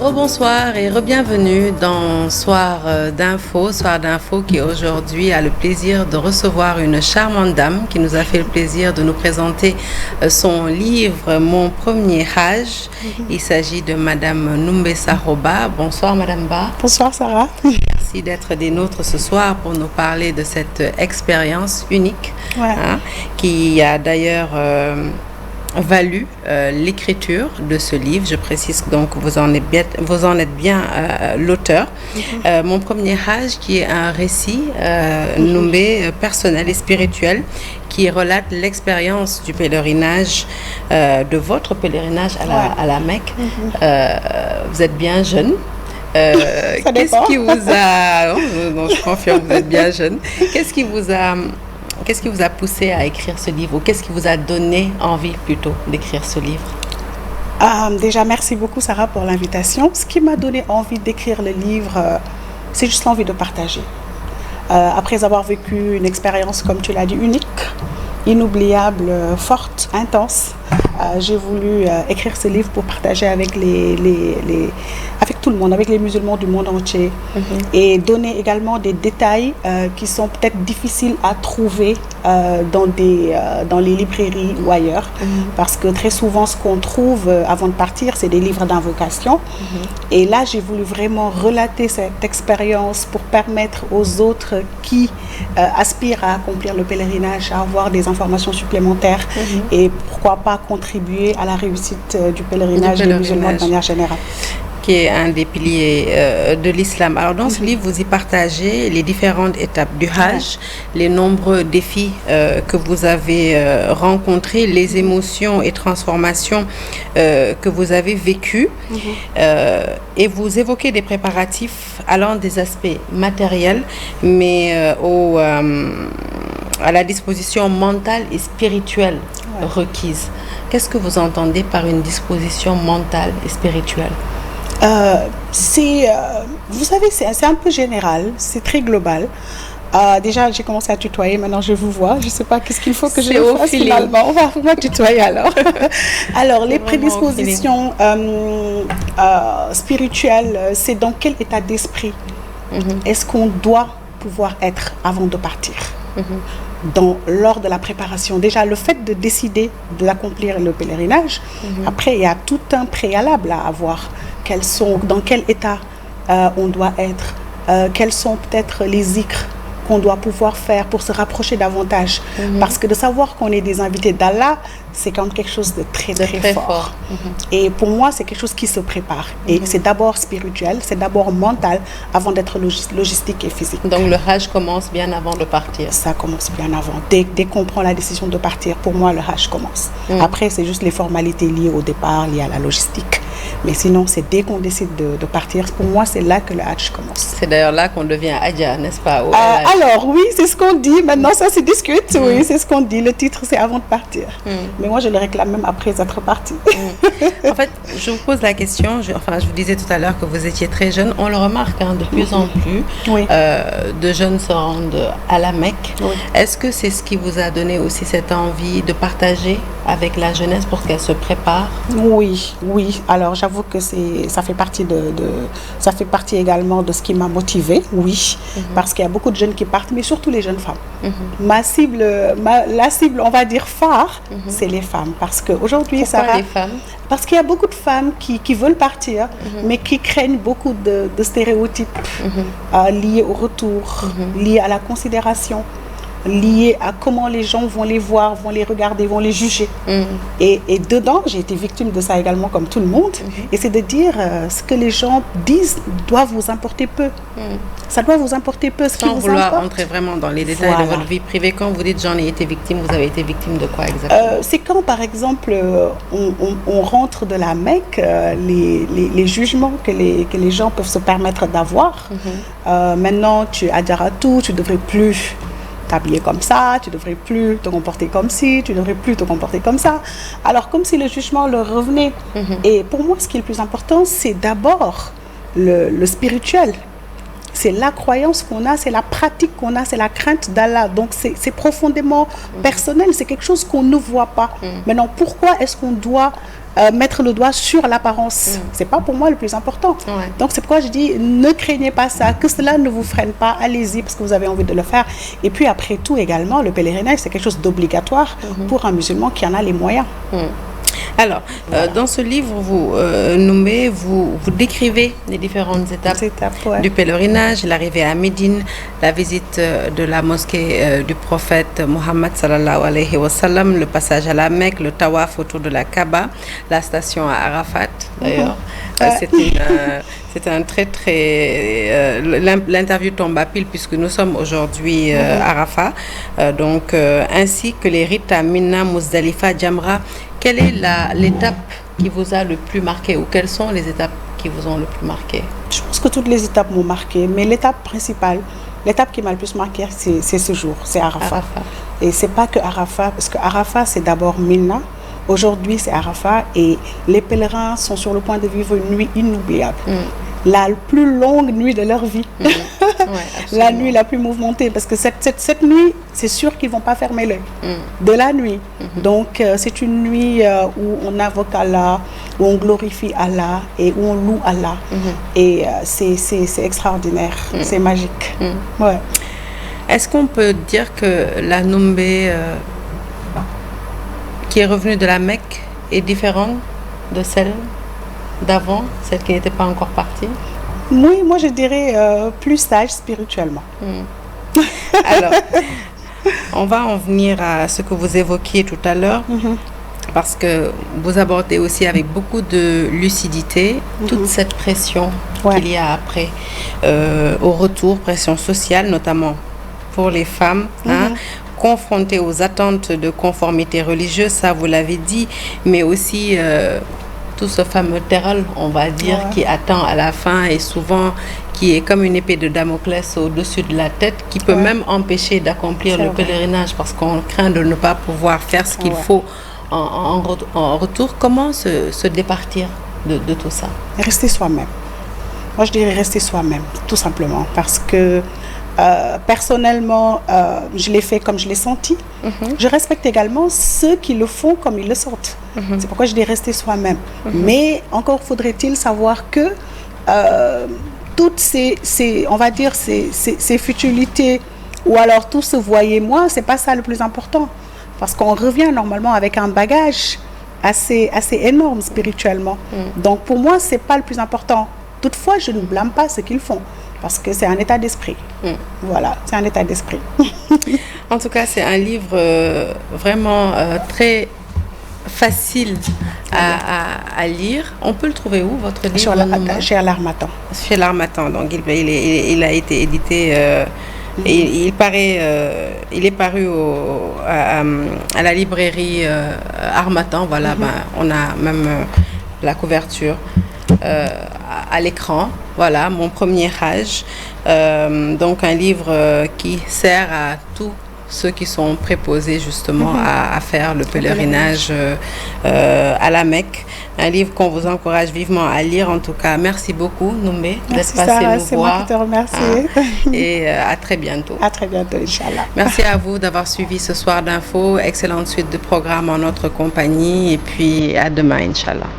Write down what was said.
Rebonsoir et re-bienvenue dans Soir d'Info qui aujourd'hui a le plaisir de recevoir une charmante dame qui nous a fait le plaisir de nous présenter son livre Mon premier Hajj. Il s'agit de Madame Numbé Saroba. Bonsoir Madame Ba. Bonsoir Sarah. Merci d'être des nôtres ce soir pour nous parler de cette expérience unique qui a d'ailleurs valu l'écriture de ce livre. Je précise donc que vous en êtes bien l'auteur. Mon premier Hajj, qui est un récit nommé personnel et spirituel, qui relate l'expérience du pèlerinage, de votre pèlerinage à la Mecque. Vous êtes bien jeune. Qu'est-ce qui vous a... Non, je confirme, vous êtes bien jeune. Qu'est-ce qui vous a poussé à écrire ce livre, ou qu'est-ce qui vous a donné envie plutôt d'écrire ce livre? Déjà, merci beaucoup Sarah pour l'invitation. Ce qui m'a donné envie d'écrire le livre, c'est juste l'envie de partager. Après avoir vécu une expérience, comme tu l'as dit, unique, inoubliable, forte, intense, j'ai voulu écrire ce livre pour partager avec avec tout le monde, avec les musulmans du monde entier, et donner également des détails qui sont peut-être difficiles à trouver dans les librairies ou ailleurs, parce que très souvent ce qu'on trouve avant de partir, c'est des livres d'invocation, et là j'ai voulu vraiment relater cette expérience pour permettre aux autres qui aspirent à accomplir le pèlerinage à avoir des informations supplémentaires et pourquoi pas contribuer à la réussite du pèlerinage des musulmans de manière générale. Qui est un des piliers de l'islam. Alors dans ce livre, vous y partagez les différentes étapes du Hajj, les nombreux défis que vous avez rencontrés, les émotions et transformations que vous avez vécues, et vous évoquez des préparatifs allant des aspects matériels, mais à la disposition mentale et spirituelle requise. Qu'est-ce que vous entendez par une disposition mentale et spirituelle? Vous savez, c'est un peu général, c'est très global. Déjà, j'ai commencé à tutoyer, maintenant je vous vois. Je ne sais pas qu'est-ce qu'il faut que je fasse finalement. On va tutoyer alors. Alors, les prédispositions spirituelles, c'est dans quel état d'esprit est-ce qu'on doit pouvoir être avant de partir? Lors de la préparation, déjà le fait de décider d'accomplir le pèlerinage, après il y a tout un préalable à avoir. Dans quel état on doit être, quels sont peut-être les zikrs qu'on doit pouvoir faire pour se rapprocher davantage, parce que de savoir qu'on est des invités d'Allah, c'est quand même quelque chose de très fort. Et pour moi, c'est quelque chose qui se prépare. Et c'est d'abord spirituel, c'est d'abord mental, avant d'être logistique et physique. Donc le Hajj commence bien avant de partir? Ça commence bien avant. Dès qu'on prend la décision de partir, pour moi, le Hajj commence. Après, c'est juste les formalités liées au départ, liées à la logistique. Mais sinon, c'est dès qu'on décide de partir, pour moi, c'est là que le Hajj commence. C'est d'ailleurs là qu'on devient Hadja, n'est-ce pas? Alors, oui, c'est ce qu'on dit. Maintenant, ça se discute. Oui, c'est ce qu'on dit. Le titre, c'est avant de partir. Mais moi, je le réclame même après être parti. En fait, je vous pose la question. Je vous disais tout à l'heure que vous étiez très jeune. On le remarque de plus en plus. De jeunes se rendent à la Mecque. Est-ce que c'est ce qui vous a donné aussi cette envie de partager avec la jeunesse pour qu'elle se prépare? Oui. Alors, j'avoue que ça fait partie également de ce qui m'a motivée. Oui, parce qu'il y a beaucoup de jeunes qui partent, mais surtout les jeunes femmes. La cible, on va dire phare, c'est les femmes. Parce qu'aujourd'hui, Pourquoi les femmes? Parce qu'il y a beaucoup de femmes qui veulent partir, mais qui craignent beaucoup de stéréotypes liés au retour, liés à la considération, liés à comment les gens vont les voir, vont les regarder, vont les juger. Et dedans, j'ai été victime de ça également, comme tout le monde. Et c'est de dire ce que les gens disent doit vous importer peu. Ça doit vous importer peu. Sans vouloir entrer vraiment dans les détails de votre vie privée, quand vous dites j'en ai été victime, vous avez été victime de quoi exactement? C'est quand, par exemple, on rentre de la Mecque, les jugements que les gens peuvent se permettre d'avoir. Maintenant, tu es Adjaratou, tu ne devrais plus t'habiller comme ça, tu ne devrais plus te comporter comme ci, tu ne devrais plus te comporter comme ça. Alors, comme si le jugement leur revenait. Et pour moi, ce qui est le plus important, c'est d'abord le spirituel. c'est la croyance qu'on a, c'est la pratique qu'on a, c'est la crainte d'Allah. Donc c'est profondément personnel, c'est quelque chose qu'on ne voit pas. Maintenant, pourquoi est-ce qu'on doit mettre le doigt sur l'apparence? C'est pas pour moi le plus important. Donc c'est pourquoi je dis, ne craignez pas ça, que cela ne vous freine pas, allez-y parce que vous avez envie de le faire. Et puis après tout également, le pèlerinage, c'est quelque chose d'obligatoire pour un musulman qui en a les moyens. Alors, dans ce livre, vous décrivez les différentes étapes du pèlerinage, l'arrivée à Médine, la visite de la mosquée du prophète Mohammed sallallahu alayhi wa sallam, le passage à la Mecque, le tawaf autour de la Kaaba, la station à Arafat d'ailleurs. C'est un très l'interview tombe à pile puisque nous sommes aujourd'hui à Arafat, ainsi que les rites à Mina, Muzdalifa, Jamra. Quelle est l'étape qui vous a le plus marqué ou quelles sont les étapes qui vous ont le plus marqué? Je pense que toutes les étapes m'ont marqué, mais l'étape principale, l'étape qui m'a le plus marqué, c'est ce jour, c'est Arafat. Et c'est pas que Arafat, parce que Arafat c'est d'abord Mina. Aujourd'hui c'est Arafat et les pèlerins sont sur le point de vivre une nuit inoubliable. La plus longue nuit de leur vie. La nuit la plus mouvementée, parce que cette nuit, c'est sûr qu'ils ne vont pas fermer l'œil de la nuit. Donc, c'est une nuit où on invoque Allah, où on glorifie Allah et où on loue Allah. Et c'est extraordinaire, c'est magique. Est-ce qu'on peut dire que la Noumbé qui est revenue de la Mecque est différente de celle d'avant, celle qui n'était pas encore partie? Oui, moi je dirais plus sage spirituellement. Alors, on va en venir à ce que vous évoquiez tout à l'heure, parce que vous abordez aussi avec beaucoup de lucidité toute cette pression qu'il y a après au retour, pression sociale notamment pour les femmes, confrontées aux attentes de conformité religieuse, ça vous l'avez dit, mais aussi tout ce fameux terral, on va dire, qui attend à la fin et souvent qui est comme une épée de Damoclès au-dessus de la tête, qui peut même empêcher d'accomplir le pèlerinage parce qu'on craint de ne pas pouvoir faire ce qu'il faut en retour. Comment se départir de tout ça? Rester soi-même. Moi, je dirais rester soi-même, tout simplement, parce que personnellement, je l'ai fait comme je l'ai senti. Je respecte également ceux qui le font comme ils le sentent. C'est pourquoi je dis rester soi-même. Mais encore faudrait-il savoir que toutes on va dire, ces futilités ou alors tout ce voyez-moi, c'est pas ça le plus important. Parce qu'on revient normalement avec un bagage assez énorme spirituellement. Donc pour moi, c'est pas le plus important. Toutefois, je ne blâme pas ce qu'ils font. Parce que c'est un état d'esprit. Voilà, c'est un état d'esprit. En tout cas, c'est un livre vraiment très facile à lire. On peut le trourer où, votre livre? Chez L'Harmattan. Chez L'Harmattan. Donc, il a été édité... il est paru à la librairie Harmattan. Voilà, on a même la couverture à l'écran. Voilà, mon premier âge. Donc un livre qui sert à tous ceux qui sont préposés justement à faire le pèlerinage à la Mecque. Un livre qu'on vous encourage vivement à lire. En tout cas, merci beaucoup, Noumbé, d'être passé nous voir. C'est moi qui te remercie. Et à très bientôt. À très bientôt, Inch'Allah. Merci à vous d'avoir suivi ce soir d'infos. Excellente suite de programmes en notre compagnie. Et puis à demain, Inch'Allah.